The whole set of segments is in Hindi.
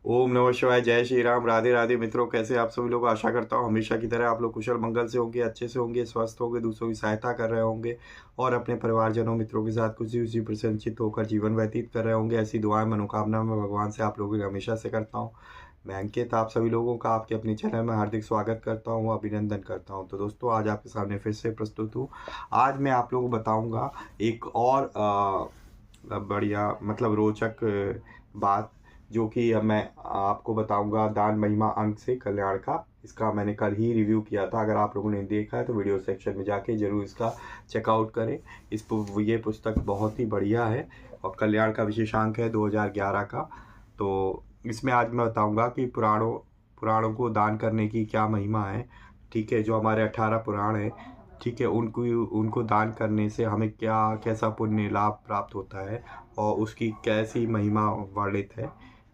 ओम नमः शिवाय। जय श्री राम। राधे राधे मित्रों, कैसे आप सभी लोग। आशा करता हूँ हमेशा की तरह आप लोग कुशल मंगल से होंगे, अच्छे से होंगे, स्वस्थ होंगे, दूसरों की सहायता कर रहे होंगे और अपने परिवारजनों मित्रों के साथ खुशी खुशी प्रसन्नचित होकर जीवन व्यतीत कर रहे होंगे। ऐसी दुआएं मनोकामना मैं भगवान से आप लोगों की हमेशा से करता हूँ। मैं अंकित आप सभी लोगों का आपके अपने चैनल में हार्दिक स्वागत करता हूँ, अभिनंदन करता हूँ। तो दोस्तों, आज आपके सामने फिर से प्रस्तुत हूँ। आज मैं आप लोगों को बताऊँगा एक और बढ़िया मतलब रोचक बात, जो कि अब मैं आपको बताऊंगा दान महिमा अंक से कल्याण का। इसका मैंने कल ही रिव्यू किया था। अगर आप लोगों ने देखा है तो वीडियो सेक्शन में जाके जरूर इसका चेकआउट करें। ये पुस्तक बहुत ही बढ़िया है और कल्याण का विशेषांक है 2011 का। तो इसमें आज मैं बताऊंगा कि पुराणों को दान करने की क्या महिमा है। ठीक है, जो हमारे 18 पुराण है, ठीक है, उनको दान करने से हमें क्या कैसा पुण्य लाभ प्राप्त होता है और उसकी कैसी महिमा वर्णित है।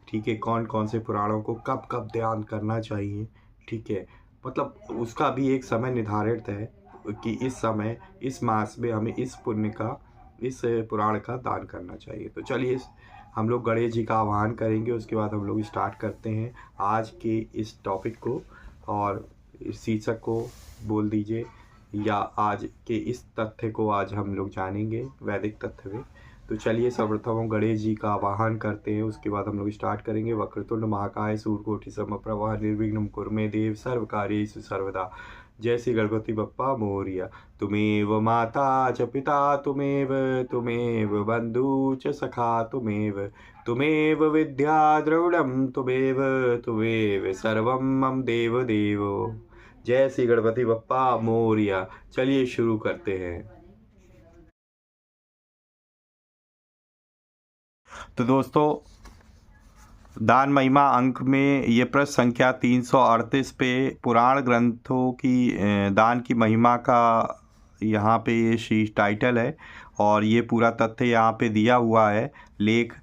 ठीक है, कौन कौन से पुराणों को कब कब दान करना चाहिए। ठीक है, मतलब उसका भी एक समय निर्धारित है कि इस समय इस मास में हमें इस पुण्य का इस पुराण का दान करना चाहिए। तो चलिए हम लोग गणेश जी का आह्वान करेंगे, उसके बाद हम लोग स्टार्ट करते हैं आज के इस टॉपिक को। और इस शीर्षक को बोल दीजिए, या आज के इस तथ्य को आज हम लोग जानेंगे, वैदिक तथ्य में। तो चलिए सर्वप्रथम हम गणेश जी का आवाहन करते हैं, उसके बाद हम लोग स्टार्ट करेंगे। वक्रतुंड महाकाय सूर्यकोटि समप्रभा निर्विघ्नं कुरु मे देव सर्वकार्येषु सर्वदा। जय श्री गणपति बप्पा मोरया। तुमेव माता च पिता तुमेव बंधु च सखा तुमेव विद्या द्रविड़ं तुमेव सर्वं मम देव देवो। जय श्री गणपति बप्पा मोरया। चलिए शुरू करते हैं। तो दोस्तों, दान महिमा अंक में ये प्रश्न संख्या 338 पे पुराण ग्रंथों की दान की महिमा का यहाँ पे ये शीर्ष टाइटल है और ये पूरा तथ्य यहाँ पे दिया हुआ है। लेख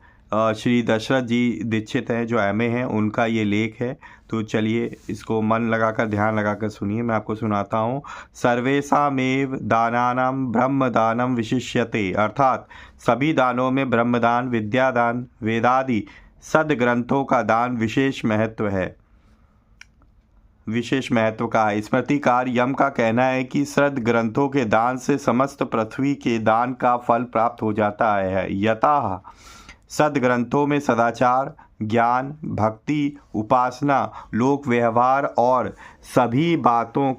श्री दशरथ जी दीक्षित हैं, जो एमए हैं, उनका ये लेख है। तो चलिए इसको मन लगाकर ध्यान लगाकर सुनिए, मैं आपको सुनाता हूँ। सर्वेषामेव दानानां ब्रह्मदानम विशिष्यते, अर्थात सभी दानों में ब्रह्मदान, विद्यादान, वेदादि सदग्रंथों का दान विशेष महत्व का है। स्मृतिकार यम का कहना है कि सद ग्रंथों के दान से समस्त पृथ्वी के दान का फल प्राप्त हो जाता है। यतः सद ग्रंथों में सदाचार, ज्ञान, भक्ति, उपासना, लोक व्यवहार और सभी बातों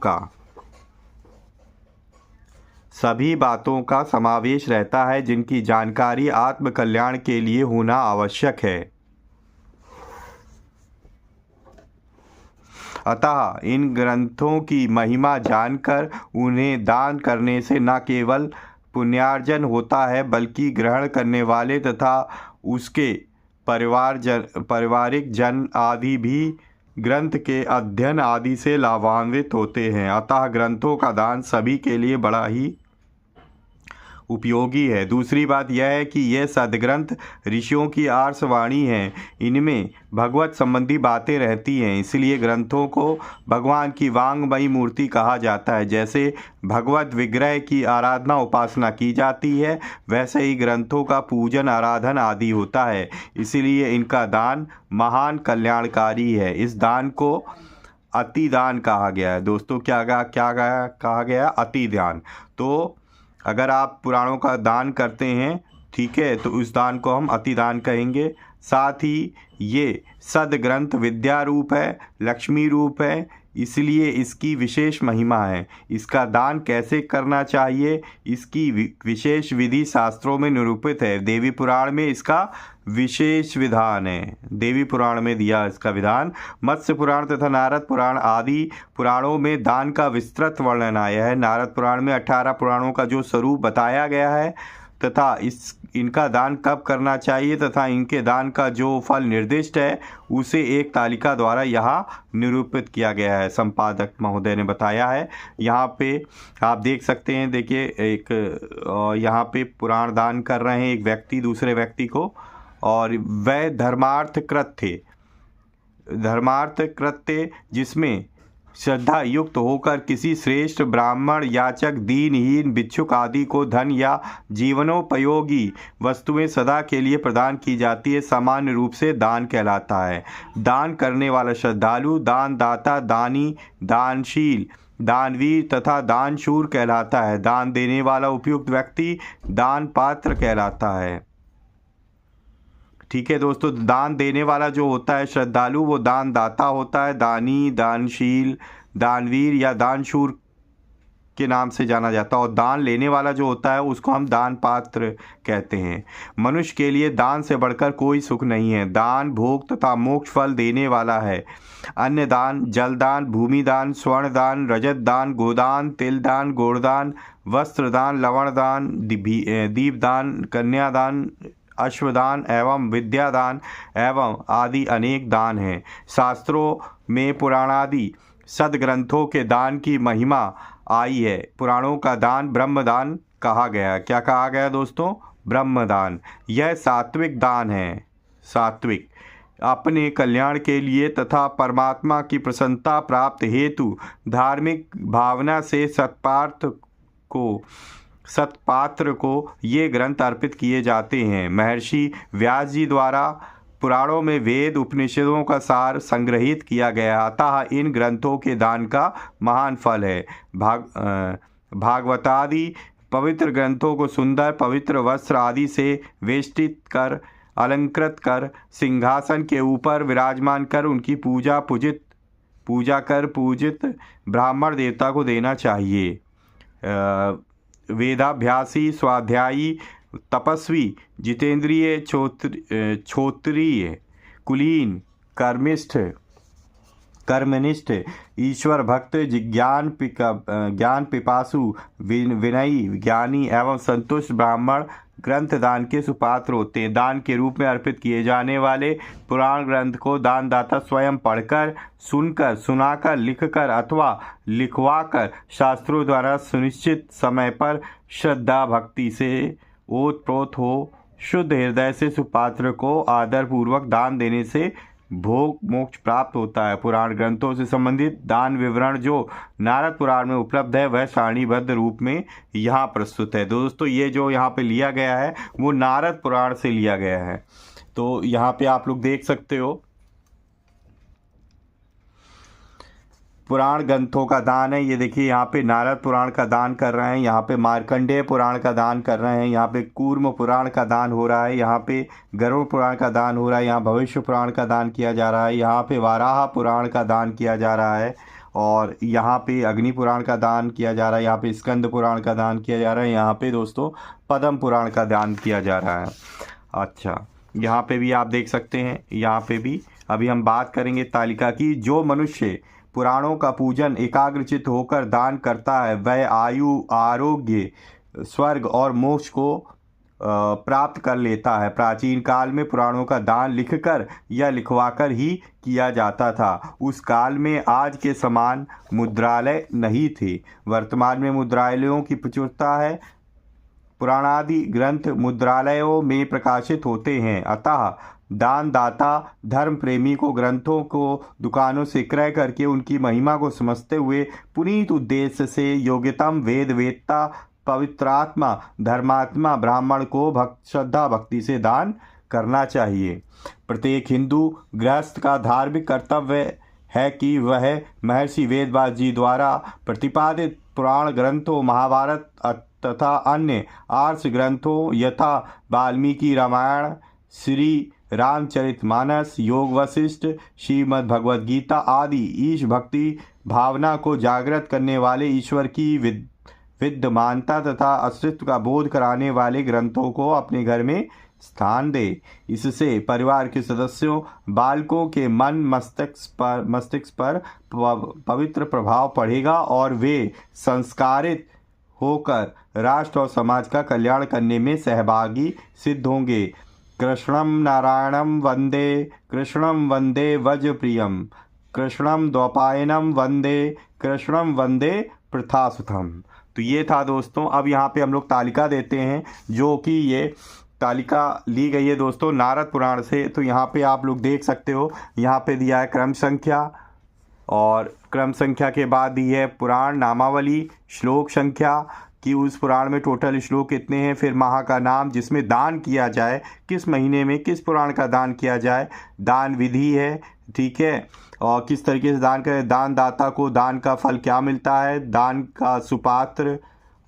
का समावेश रहता है, जिनकी जानकारी आत्म कल्याण के लिए होना आवश्यक है। अतः इन ग्रंथों की महिमा जानकर उन्हें दान करने से न केवल पुण्यार्जन होता है, बल्कि ग्रहण करने वाले तथा उसके पारिवारिक जन आदि भी ग्रंथ के अध्ययन आदि से लाभान्वित होते हैं। अतः ग्रंथों का दान सभी के लिए बड़ा ही उपयोगी है। दूसरी बात यह है कि यह सदग्रंथ ऋषियों की आर्षवाणी है। इनमें भगवत संबंधी बातें रहती हैं, इसलिए ग्रंथों को भगवान की वांगमयी मूर्ति कहा जाता है। जैसे भगवत विग्रह की आराधना उपासना की जाती है, वैसे ही ग्रंथों का पूजन आराधन आदि होता है। इसलिए इनका दान महान कल्याणकारी है। इस दान को अति दान कहा गया है। दोस्तों, क्या कहा गया? अति दान। तो अगर आप पुराणों का दान करते हैं, ठीक है, तो उस दान को हम अति दान कहेंगे। साथ ही ये सदग्रंथ विद्या रूप है, लक्ष्मी रूप है, इसलिए इसकी विशेष महिमा है। इसका दान कैसे करना चाहिए, इसकी विशेष विधि शास्त्रों में निरूपित है। देवी पुराण में इसका विशेष विधान है, देवी पुराण में दिया इसका विधान। मत्स्य पुराण तथा नारद पुराण आदि पुराणों में दान का विस्तृत वर्णन आया है। नारद पुराण में 18 पुराणों का जो स्वरूप बताया गया है तथा इनका दान कब करना चाहिए तथा इनके दान का जो फल निर्दिष्ट है, उसे एक तालिका द्वारा यहाँ निरूपित किया गया है। संपादक महोदय ने बताया है। यहाँ पे आप देख सकते हैं, देखिए एक यहाँ पे पुराण दान कर रहे हैं एक व्यक्ति दूसरे व्यक्ति को, और वह धर्मार्थ कृत्य जिसमें श्रद्धा युक्त होकर किसी श्रेष्ठ ब्राह्मण, याचक, दीनहीन, भिक्षुक आदि को धन या जीवनोपयोगी वस्तुएं सदा के लिए प्रदान की जाती है, सामान्य रूप से दान कहलाता है। दान करने वाला श्रद्धालु दानदाता, दानी, दानशील, दानवीर तथा दानशूर कहलाता है। दान देने वाला उपयुक्त व्यक्ति दान पात्र कहलाता है। ठीक है दोस्तों, दान देने वाला जो होता है श्रद्धालु वो दानदाता होता है। दानी, दानशील, दानवीर या दानशूर के नाम से जाना जाता है। और दान लेने वाला जो होता है उसको हम दान पात्र कहते हैं। मनुष्य के लिए दान से बढ़कर कोई सुख नहीं है। दान भोग तथा मोक्ष फल देने वाला है। अन्य दान, जलदान, भूमिदान, स्वर्णदान, रजत दान, गोदान, तिलदान, गोड़दान, वस्त्रदान, लवणदान, दीपदान, कन्यादान, अश्वदान एवं विद्यादान एवं आदि अनेक दान हैं। शास्त्रों में पुराणादि सदग्रंथों के दान की महिमा आई है। पुराणों का दान ब्रह्मदान कहा गया। क्या कहा गया दोस्तों? ब्रह्मदान। यह सात्विक दान है। सात्विक अपने कल्याण के लिए तथा परमात्मा की प्रसन्नता प्राप्त हेतु धार्मिक भावना से सत्पात्र को ये ग्रंथ अर्पित किए जाते हैं। महर्षि व्यास जी द्वारा पुराणों में वेद उपनिषदों का सार संग्रहित किया गया, अतः इन ग्रंथों के दान का महान फल है। भागवतादि पवित्र ग्रंथों को सुंदर पवित्र वस्त्र आदि से वेष्टित कर, अलंकृत कर, सिंहासन के ऊपर विराजमान कर उनकी पूजा कर पूजित ब्राह्मण देवता को देना चाहिए। वेदाभ्यासी, स्वाध्यायी, तपस्वी, जितेंद्रिय, क्षोत्रिय, कुलीन, कर्मनिष्ठ, ईश्वर भक्त, ज्ञान पिपासु, विनयी, ज्ञानी एवं संतुष्ट ब्राह्मण ग्रंथ दान के सुपात्र होते हैं। दान के रूप में अर्पित किए जाने वाले पुराण ग्रंथ को दानदाता स्वयं पढ़कर, सुनकर, सुनाकर, लिखकर अथवा लिखवाकर शास्त्रों द्वारा सुनिश्चित समय पर श्रद्धा भक्ति से ओतप्रोत हो शुद्ध हृदय से सुपात्र को आदरपूर्वक दान देने से भोग मोक्ष प्राप्त होता है। पुराण ग्रंथों से संबंधित दान विवरण जो नारद पुराण में उपलब्ध है वह सारणीबद्ध रूप में यहाँ प्रस्तुत है। दोस्तों ये जो यहाँ पे लिया गया है वो नारद पुराण से लिया गया है। तो यहाँ पे आप लोग देख सकते हो पुराण ग्रंथों का दान है। ये देखिए यहाँ पे नारद पुराण का दान कर रहे हैं, यहाँ पे मार्कंडेय पुराण का दान कर रहे हैं, यहाँ पे कूर्म पुराण का दान हो रहा है, यहाँ पे गरुड़ पुराण का दान हो रहा है, यहाँ भविष्य पुराण का दान किया जा रहा है, यहाँ पे वाराह पुराण का दान किया जा रहा है और यहाँ पे अग्नि पुराण का दान किया जा रहा है, यहाँ पे स्कंद पुराण का दान किया जा रहा है, यहाँ पे दोस्तों पद्म पुराण का दान किया जा रहा है। अच्छा, यहाँ पे भी आप देख सकते हैं, यहाँ पे भी अभी हम बात करेंगे तालिका की। जो मनुष्य पुराणों का पूजन एकाग्रचित होकर दान करता है वह आयु, आरोग्य, स्वर्ग और मोक्ष को प्राप्त कर लेता है। प्राचीन काल में पुराणों का दान लिखकर या लिखवाकर ही किया जाता था। उस काल में आज के समान मुद्रालय नहीं थे। वर्तमान में मुद्रालयों की प्रचुरता है। पुराणादि ग्रंथ मुद्रालयों में प्रकाशित होते हैं, अतः दानदाता धर्म प्रेमी को ग्रंथों को दुकानों से क्रय करके उनकी महिमा को समझते हुए पुनीत उद्देश्य से योग्यतम वेदवेत्ता, पवित्रात्मा, धर्मात्मा ब्राह्मण को श्रद्धा भक्ति से दान करना चाहिए। प्रत्येक हिंदू गृहस्थ का धार्मिक कर्तव्य है कि वह महर्षि वेदव्यास जी द्वारा प्रतिपादित पुराण ग्रंथों, महाभारत तथा अन्य आर्ष ग्रंथों यथा वाल्मीकि रामायण, श्री रामचरितमानस, योग वशिष्ठ, श्रीमद् भगवद गीता आदि ईश भक्ति भावना को जागृत करने वाले, ईश्वर की विद्यमानता तथा अस्तित्व का बोध कराने वाले ग्रंथों को अपने घर में स्थान दे। इससे परिवार के सदस्यों, बालकों के मन मस्तिष्क पर पवित्र प्रभाव पड़ेगा और वे संस्कारित होकर राष्ट्र और समाज का कल्याण करने में सहभागी सिद्ध होंगे। कृष्णं नारायणं वंदे वज्रप्रियं, कृष्णं द्वैपायनं वंदे प्रथासुतम। तो ये था दोस्तों। अब यहाँ पे हम लोग तालिका देते हैं, जो कि ये तालिका ली गई है दोस्तों नारद पुराण से। तो यहाँ पे आप लोग देख सकते हो, यहाँ पे दिया है क्रम संख्या, और क्रम संख्या के बाद दी है पुराण नामावली, श्लोक संख्या कि उस पुराण में टोटल श्लोक कितने हैं, फिर माह का नाम जिसमें दान किया जाए, किस महीने में किस पुराण का दान किया जाए, दान विधि है, ठीक है, और किस तरीके से दान करें, दान दाता को दान का फल क्या मिलता है, दान का सुपात्र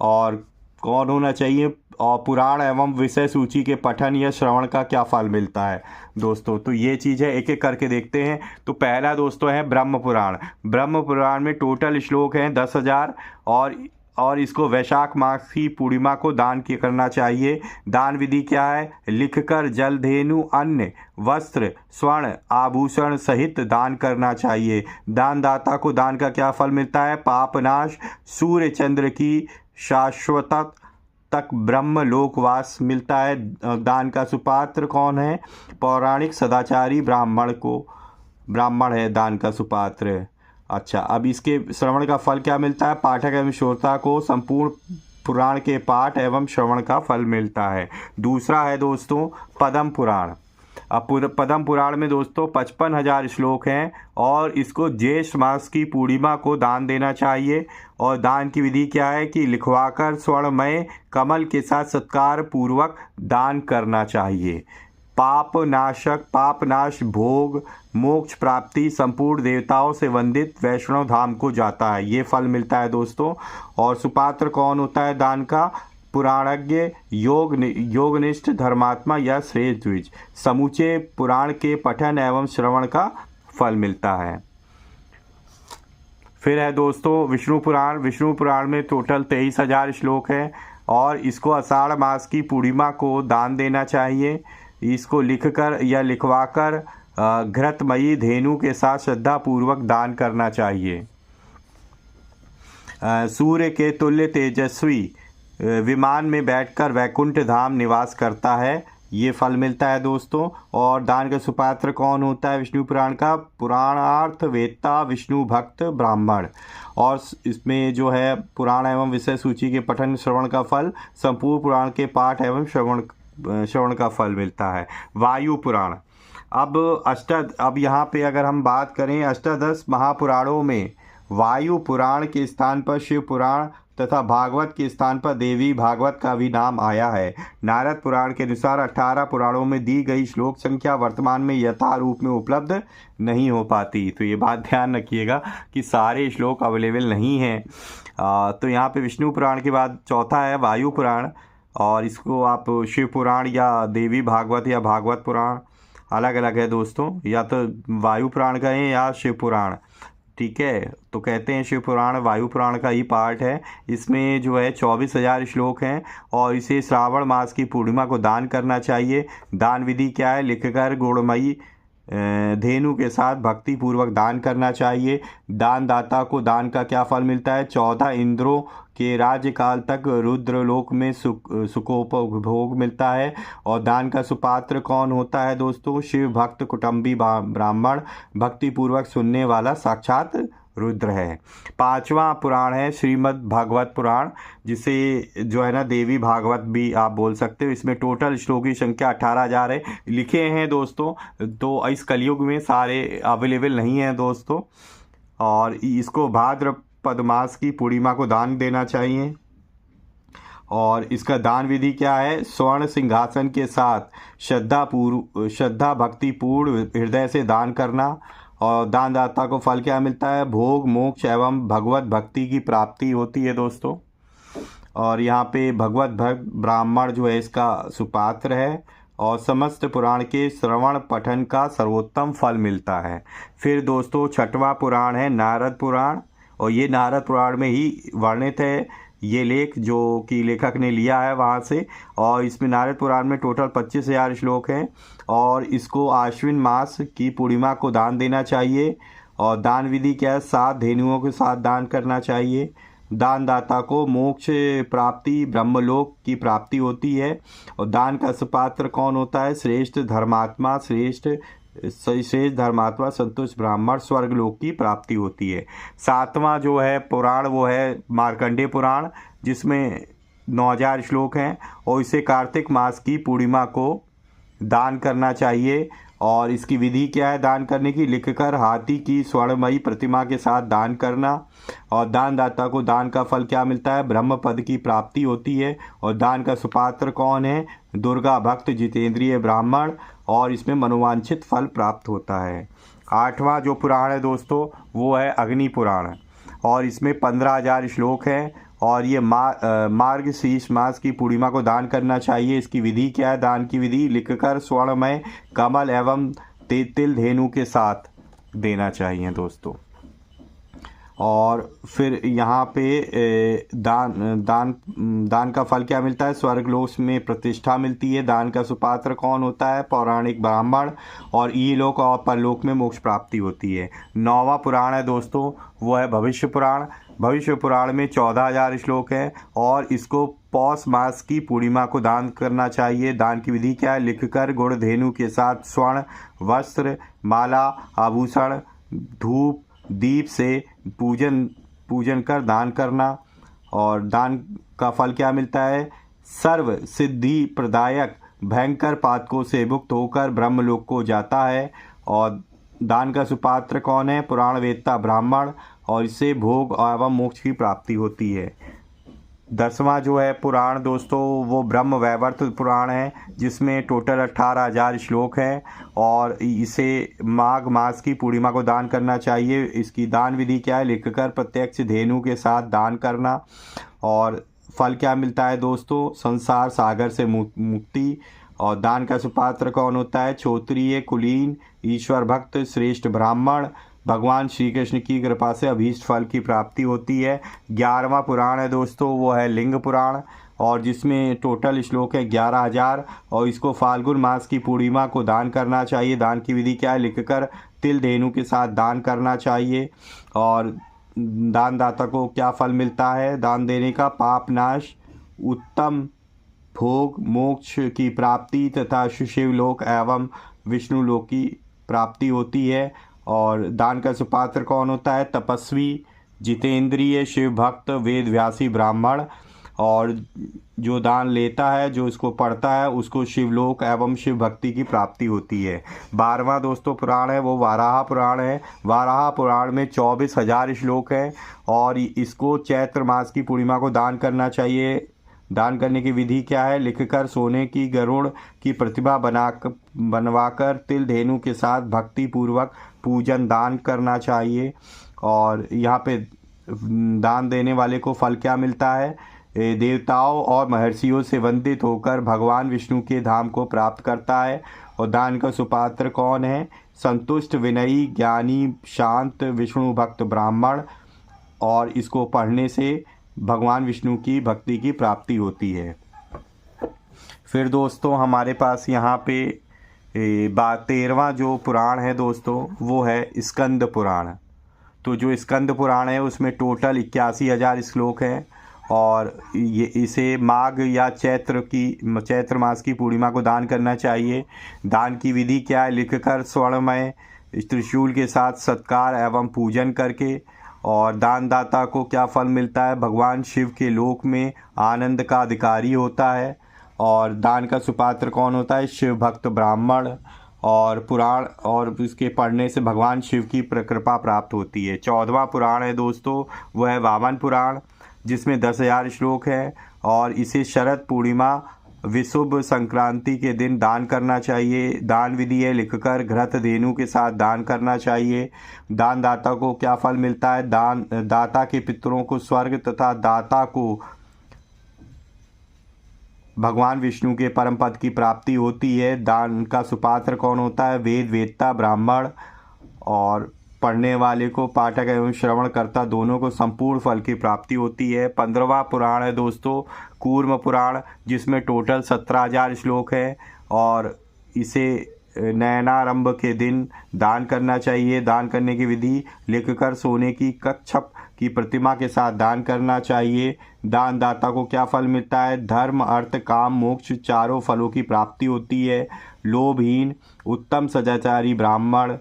और कौन होना चाहिए, और पुराण एवं विषय सूची के पठन या श्रवण का क्या फल मिलता है दोस्तों। तो ये चीज़ है, एक एक करके देखते हैं। तो पहला दोस्तों है ब्रह्म पुराण। ब्रह्म पुराण में टोटल श्लोक हैं 10,000 और इसको वैशाख मास की पूर्णिमा को दान करना चाहिए। दान विधि क्या है, लिखकर जल, धेनु, अन्न, वस्त्र, स्वर्ण आभूषण सहित दान करना चाहिए। दान दाता को दान का क्या फल मिलता है, पापनाश, सूर्य चंद्र की शाश्वत तक ब्रह्म लोकवास मिलता है। दान का सुपात्र कौन है, पौराणिक सदाचारी ब्राह्मण है दान का सुपात्र। अच्छा, अब इसके श्रवण का फल क्या मिलता है, पाठक एवं श्रोता को संपूर्ण पुराण के पाठ एवं श्रवण का फल मिलता है। दूसरा है दोस्तों पद्म पुराण। अब पद्म पुराण में दोस्तों 55,000 श्लोक हैं और इसको ज्येष्ठ मास की पूर्णिमा को दान देना चाहिए। और दान की विधि क्या है कि लिखवाकर स्वर्णमय कमल के साथ सत्कार पूर्वक दान करना चाहिए। पापनाश, भोग, मोक्ष प्राप्ति संपूर्ण देवताओं से वंदित वैष्णव धाम को जाता है, ये फल मिलता है दोस्तों। और सुपात्र कौन होता है दान का, पुराणज्ञ, योगनिष्ठ धर्मात्मा या श्रेष्ठ द्विज, समूचे पुराण के पठन एवं श्रवण का फल मिलता है। फिर है दोस्तों विष्णु पुराण। विष्णु पुराण में टोटल 23,000 श्लोक हैं और इसको आषाढ़ मास की पूर्णिमा को दान देना चाहिए। इसको लिखकर या लिखवाकर घृतमयी धेनु के साथ श्रद्धा पूर्वक दान करना चाहिए। सूर्य के तुल्य तेजस्वी विमान में बैठकर वैकुंठ धाम निवास करता है, ये फल मिलता है दोस्तों। और दान का सुपात्र कौन होता है विष्णु पुराण का, पुराणार्थ वेत्ता विष्णु भक्त ब्राह्मण। और इसमें जो है पुराण एवं विषय सूची के पठन श्रवण का फल, संपूर्ण पुराण के पाठ एवं श्रवण का फल मिलता है। वायु पुराण। अब यहाँ पे अगर हम बात करें अष्टादश महापुराणों में वायु पुराण के स्थान पर शिव पुराण तथा भागवत के स्थान पर देवी भागवत का भी नाम आया है। नारद पुराण के अनुसार 18 पुराणों में दी गई श्लोक संख्या वर्तमान में यथा रूप में उपलब्ध नहीं हो पाती। तो ये बात ध्यान रखिएगा कि सारे श्लोक अवेलेबल नहीं हैं। तो यहाँ पे विष्णु पुराण के बाद चौथा है वायु पुराण और इसको आप शिव पुराण या देवी भागवत या भागवत पुराण अलग अलग है दोस्तों, या तो वायु पुराण कहें या शिव पुराण, ठीक है। तो कहते हैं शिव पुराण वायु पुराण का ही पार्ट है। इसमें जो है 24,000 श्लोक हैं और इसे श्रावण मास की पूर्णिमा को दान करना चाहिए। दान विधि क्या है, लिखकर गुणमयी धेनु के साथ भक्ति पूर्वक दान करना चाहिए। दान दाता को दान का क्या फल मिलता है, 14 इंद्रों के राज्यकाल तक रुद्रलोक में सुखोपभोग मिलता है। और दान का सुपात्र कौन होता है दोस्तों, शिव भक्त कुटुंबी ब्राह्मण, भक्ति पूर्वक सुनने वाला साक्षात रुद्र है। पांचवा पुराण है श्रीमद् भागवत पुराण, जिसे जो है ना देवी भागवत भी आप बोल सकते हो। इसमें टोटल श्लोक की संख्या 18,000 है, लिखे हैं दोस्तों। तो इस कलयुग में सारे अवेलेबल नहीं हैं दोस्तों। और इसको भाद्रपद मास की पूर्णिमा को दान देना चाहिए। और इसका दान विधि क्या है, स्वर्ण सिंहासन के साथ श्रद्धा भक्तिपूर्ण हृदय से दान करना। और दानदाता को फल क्या मिलता है, भोग, मोक्ष एवं भगवत भक्ति की प्राप्ति होती है दोस्तों। और यहाँ पे भगवत भक्त ब्राह्मण जो है इसका सुपात्र है और समस्त पुराण के श्रवण पठन का सर्वोत्तम फल मिलता है। फिर दोस्तों छठवां पुराण है नारद पुराण और ये नारद पुराण में ही वर्णित है ये लेख जो कि लेखक ने लिया है वहाँ से। और इसमें नारद पुराण में टोटल 25,000 श्लोक हैं और इसको आश्विन मास की पूर्णिमा को दान देना चाहिए। और दान विधि क्या है, 7 धेनुओं के साथ दान करना चाहिए। दानदाता को मोक्ष प्राप्ति ब्रह्मलोक की प्राप्ति होती है। और दान का सुपात्र कौन होता है, श्रेष्ठ धर्मात्मा संतुष्ट ब्राह्मण, स्वर्गलोक की प्राप्ति होती है। 7वां जो है पुराण वो है मार्कंडेय पुराण, जिसमें 9,000 श्लोक हैं और इसे कार्तिक मास की पूर्णिमा को दान करना चाहिए। और इसकी विधि क्या है दान करने की, लिखकर हाथी की स्वर्णमयी प्रतिमा के साथ दान करना। और दानदाता को दान का फल क्या मिलता है, ब्रह्म पद की प्राप्ति होती है। और दान का सुपात्र कौन है, दुर्गा भक्त जितेंद्रिय ब्राह्मण, और इसमें मनोवांछित फल प्राप्त होता है। 8वां जो पुराण है दोस्तों वो है अग्नि पुराण, और इसमें 15,000 श्लोक हैं। और ये मार्गशीर्ष मास की पूर्णिमा को दान करना चाहिए। इसकी विधि क्या है, दान की विधि, लिखकर स्वर्णमय कमल एवं तिल धेनु के साथ देना चाहिए दोस्तों। और फिर यहाँ पे दान का फल क्या मिलता है, स्वर्गलोक में प्रतिष्ठा मिलती है। दान का सुपात्र कौन होता है, पौराणिक ब्राह्मण, और ईलोक और परलोक में मोक्ष प्राप्ति होती है। 9वां पुराण है दोस्तों वो है भविष्य पुराण। भविष्य पुराण में 14,000 श्लोक हैं, और इसको पौष मास की पूर्णिमा को दान करना चाहिए। दान की विधि क्या है, लिखकर गुड़ धेनु के साथ स्वर्ण वस्त्र माला आभूषण धूप दीप से पूजन कर दान करना। और दान का फल क्या मिलता है, सर्व सिद्धि प्रदायक भयंकर पातकों से मुक्त होकर ब्रह्मलोक को जाता है। और दान का सुपात्र कौन है, पुराण वेत्ता ब्राह्मण, और इससे भोग एवं मोक्ष की प्राप्ति होती है। 10वां जो है पुराण दोस्तों वो ब्रह्म वैवर्त पुराण है, जिसमें टोटल 18,000 श्लोक हैं। और इसे माघ मास की पूर्णिमा को दान करना चाहिए। इसकी दान विधि क्या है, लिखकर प्रत्यक्ष धेनु के साथ दान करना। और फल क्या मिलता है दोस्तों, संसार सागर से मुक्ति। और दान का सुपात्र कौन होता है, क्षत्रिय कुलीन ईश्वर भक्त श्रेष्ठ ब्राह्मण, भगवान श्री कृष्ण की कृपा से अभीष्ट फल की प्राप्ति होती है। 11वां पुराण है दोस्तों वो है लिंग पुराण, और जिसमें टोटल श्लोक है 11,000। और इसको फाल्गुन मास की पूर्णिमा को दान करना चाहिए। दान की विधि क्या है, लिखकर तिल धेनु के साथ दान करना चाहिए। और दानदाता को क्या फल मिलता है, दान देने का, पाप नाश, उत्तम भोग, मोक्ष की प्राप्ति तथा शिवलोक एवं विष्णु लोक की प्राप्ति होती है। और दान का सुपात्र कौन होता है, तपस्वी जितेंद्रिय शिव भक्त वेद व्यासी ब्राह्मण। और जो दान लेता है, जो इसको पढ़ता है, उसको शिवलोक एवं शिव भक्ति की प्राप्ति होती है। 12वां दोस्तों पुराण है वो वाराह पुराण है। वाराह पुराण में 24,000 श्लोक हैं, और इसको चैत्र मास की पूर्णिमा को दान करना चाहिए। दान करने की विधि क्या है, लिखकर सोने की गरुड़ की प्रतिभा बनवाकर तिल धेनु के साथ भक्ति पूर्वक पूजन दान करना चाहिए। और यहाँ पे दान देने वाले को फल क्या मिलता है, देवताओं और महर्षियों से वंदित होकर भगवान विष्णु के धाम को प्राप्त करता है। और दान का सुपात्र कौन है, संतुष्ट विनयी ज्ञानी शांत विष्णु भक्त ब्राह्मण। और इसको पढ़ने से भगवान विष्णु की भक्ति की प्राप्ति होती है। फिर दोस्तों हमारे पास यहाँ पे 13वां जो पुराण है दोस्तों वो है स्कंद पुराण। तो जो स्कंद पुराण है उसमें टोटल 81,000 श्लोक हैं, और ये इसे माघ या चैत्र मास की पूर्णिमा को दान करना चाहिए। दान की विधि क्या है, लिखकर स्वर्णमय त्रिशूल के साथ सत्कार एवं पूजन करके। और दानदाता को क्या फल मिलता है, भगवान शिव के लोक में आनंद का अधिकारी होता है। और दान का सुपात्र कौन होता है, शिव भक्त ब्राह्मण। और पुराण और इसके पढ़ने से भगवान शिव की कृपा प्राप्त होती है। 14वां पुराण है दोस्तों वह है वामन पुराण, जिसमें 10,000 श्लोक हैं। और इसे शरद पूर्णिमा विशुभ संक्रांति के दिन दान करना चाहिए। दान विधि है, लिखकर घृत धेनु के साथ दान करना चाहिए। दानदाता को क्या फल मिलता है, दाता के पितरों को स्वर्ग तथा दाता को भगवान विष्णु के परम पद की प्राप्ति होती है। दान का सुपात्र कौन होता है, वेद वेत्ता ब्राह्मण। और पढ़ने वाले को, पाठक एवं श्रवणकर्ता दोनों को संपूर्ण फल की प्राप्ति होती है। 15वां पुराण है दोस्तों कूर्म पुराण, जिसमें टोटल 17,000 श्लोक हैं। और इसे नयनारंभ के दिन दान करना चाहिए। दान करने की विधि, लिखकर सोने की कच्छप की प्रतिमा के साथ दान करना चाहिए। दानदाता को क्या फल मिलता है, धर्म अर्थ काम मोक्ष चारों फलों की प्राप्ति होती है। लोभहीन उत्तम सदाचारी ब्राह्मण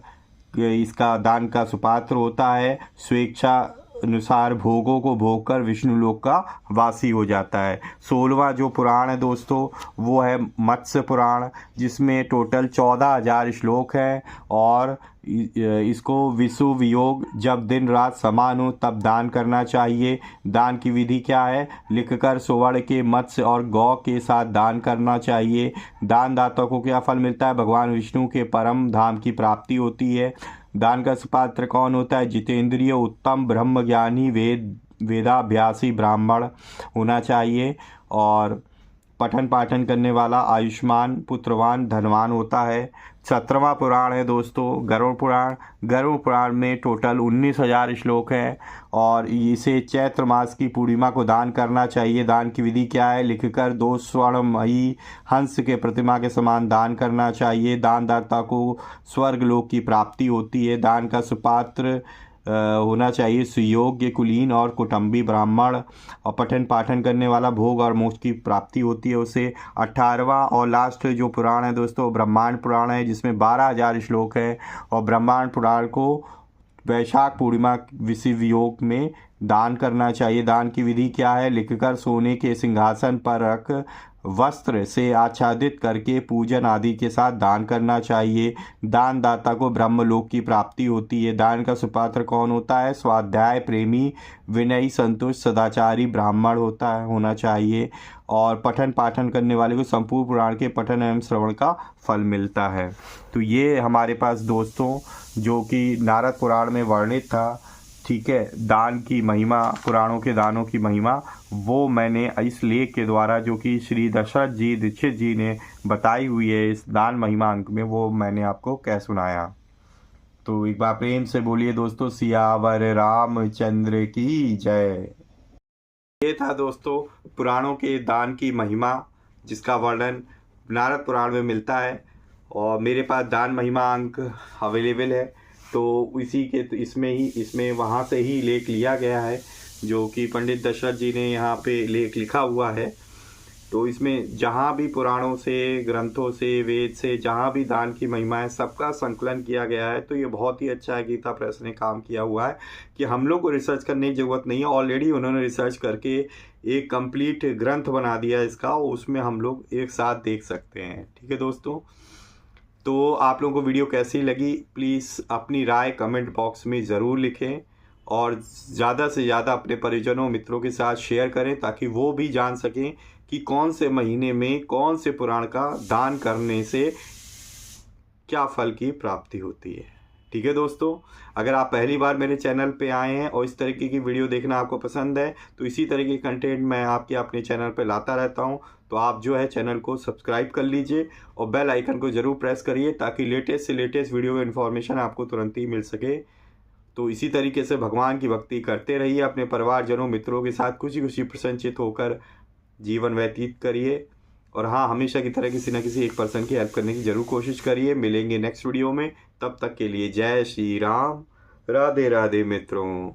इसका दान का सुपात्र होता है। स्वेच्छा अनुसार भोगों को भोग कर विष्णु लोक का वासी हो जाता है। 16वां जो पुराण है दोस्तों वो है मत्स्य पुराण, जिसमें टोटल 14,000 श्लोक हैं और इसको विषुव योग, जब दिन रात समान हो तब दान करना चाहिए। दान की विधि क्या है? लिखकर सुवर्ण के मत्स्य और गौ के साथ दान करना चाहिए। दान दाता को क्या फल मिलता है? भगवान विष्णु के परम धाम की प्राप्ति होती है। दान का पात्र कौन होता है? जितेंद्रिय, उत्तम, ब्रह्मज्ञानी, वेदाभ्यासी ब्राह्मण होना चाहिए। और पठन पाठन करने वाला आयुष्मान, पुत्रवान, धनवान होता है। 17वां पुराण है दोस्तों गरुड़ पुराण। गरुड़ पुराण में टोटल 19,000 श्लोक हैं और इसे चैत्र मास की पूर्णिमा को दान करना चाहिए। दान की विधि क्या है? लिखकर 2 स्वर्णमयी हंस के प्रतिमा के समान दान करना चाहिए। दानदाता को स्वर्ग लोक की प्राप्ति होती है। दान का सुपात्र होना चाहिए सुयोग्य, कुलीन और कुटुंबी ब्राह्मण। और पठन पाठन करने वाला भोग और मोक्ष की प्राप्ति होती है उसे। 18वां और लास्ट जो पुराण है दोस्तों ब्रह्मांड पुराण है, जिसमें 12,000 श्लोक है। और ब्रह्मांड पुराण को वैशाख पूर्णिमा विषुव योग में दान करना चाहिए। दान की विधि क्या है? लिखकर सोने के सिंहासन पर रख वस्त्र से आच्छादित करके पूजन आदि के साथ दान करना चाहिए। दान दाता को ब्रह्मलोक की प्राप्ति होती है। दान का सुपात्र कौन होता है? स्वाध्याय प्रेमी, विनयी, संतुष्ट, सदाचारी ब्राह्मण होना चाहिए। और पठन पाठन करने वाले को संपूर्ण पुराण के पठन एवं श्रवण का फल मिलता है। तो ये हमारे पास दोस्तों जो कि नारद पुराण में वर्णित था, ठीक है, दान की महिमा, पुराणों के दानों की महिमा, वो मैंने इस लेख के द्वारा जो कि श्री दशरथ जी दीक्षित जी ने बताई हुई है इस दान महिमा अंक में, वो मैंने आपको कह सुनाया। तो एक बार प्रेम से बोलिए दोस्तों, सियावर रामचंद्र की जय। ये था दोस्तों पुराणों के दान की महिमा, जिसका वर्णन नारद पुराण में मिलता है और मेरे पास दान महिमा अंक अवेलेबल है। तो इसी के इसमें वहाँ से ही लेख लिया गया है, जो कि पंडित दशरथ जी ने यहाँ पे लेख लिखा हुआ है। तो इसमें जहाँ भी पुराणों से, ग्रंथों से, वेद से जहाँ भी दान की महिमा है, सबका संकलन किया गया है। तो ये बहुत ही अच्छा है, गीता प्रेस ने काम किया हुआ है कि हम लोग को रिसर्च करने की ज़रूरत नहीं है। ऑलरेडी उन्होंने रिसर्च करके एक कंप्लीट ग्रंथ बना दिया इसका, उसमें हम लोग एक साथ देख सकते हैं। ठीक है दोस्तों, तो आप लोगों को वीडियो कैसी लगी प्लीज़ अपनी राय कमेंट बॉक्स में ज़रूर लिखें और ज़्यादा से ज़्यादा अपने परिजनों मित्रों के साथ शेयर करें, ताकि वो भी जान सकें कि कौन से महीने में कौन से पुराण का दान करने से क्या फल की प्राप्ति होती है। ठीक है दोस्तों, अगर आप पहली बार मेरे चैनल पे आए हैं और इस तरीके की वीडियो देखना आपको पसंद है, तो इसी तरह की कंटेंट मैं आपके अपने चैनल पे लाता रहता हूं। तो आप जो है चैनल को सब्सक्राइब कर लीजिए और बेल आइकन को ज़रूर प्रेस करिए, ताकि लेटेस्ट से लेटेस्ट वीडियो इन्फॉर्मेशन आपको तुरंत ही मिल सके। तो इसी तरीके से भगवान की भक्ति करते रहिए, अपने परिवारजनों मित्रों के साथ खुशी खुशी प्रसन्नचित होकर जीवन व्यतीत करिए। और हाँ, हमेशा की तरह किसी न किसी एक पर्सन की हेल्प करने की ज़रूर कोशिश करिए। मिलेंगे नेक्स्ट वीडियो में, तब तक के लिए जय श्री राम, राधे राधे मित्रों।